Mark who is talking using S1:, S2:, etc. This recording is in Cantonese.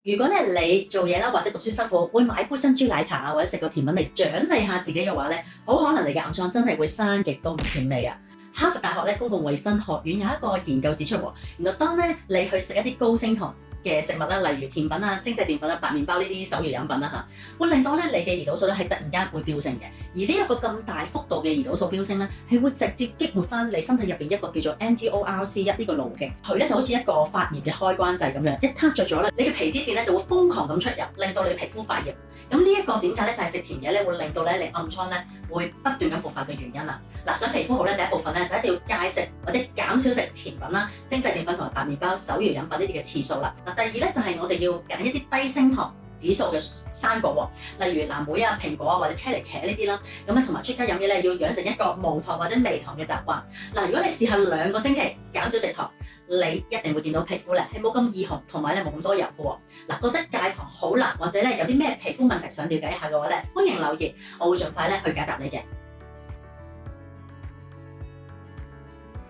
S1: 如果咧你做嘢啦，或者讀書辛苦，會買杯珍珠奶茶啊，或者食個甜品嚟獎勵下自己嘅話咧，好可能你嘅暗瘡真係會生極都唔甜味啊！哈佛大學咧公共衛生學院有一個研究指出喎，原來當咧你去食一啲高升糖嘅食物啦，例如甜品啊、精製澱粉啊、白麵包呢啲手搖飲品啦嚇，會令到咧你嘅胰島素咧係突然間會飆升嘅。而呢一個咁大幅度嘅胰島素飆升咧，係會直接激活翻你身體入邊一個叫做 NTORC1呢個路徑，佢咧就好似一個發炎嘅開關掣咁樣，一撻着咗咧，你嘅皮脂腺咧就會瘋狂咁出入，令到你皮膚發炎。咁呢一個點解咧就係食甜嘢咧會令到咧你暗瘡咧會不斷咁復發嘅原因啦。嗱，想皮膚好咧，第一部分咧就一定要戒食或者減少食甜品啦、精製澱粉同埋白麵包、手搖飲品呢啲嘅次數啦。嗱，第二咧就係我哋要揀一啲低升糖指數嘅生果喎，例如藍莓啊、蘋果啊或者車厘茄呢啲啦。咁咧同埋出街飲嘢咧要養成一個無糖或者微糖嘅習慣。嗱，如果你試下2個星期減少食糖，你一定會見到皮膚咧係冇咁易紅，同埋咧冇咁多油嘅喎。嗱，覺得戒糖好難，或者咧有啲咩皮膚問題想了解一下嘅話咧，歡迎留言，我會盡快咧去解答你嘅。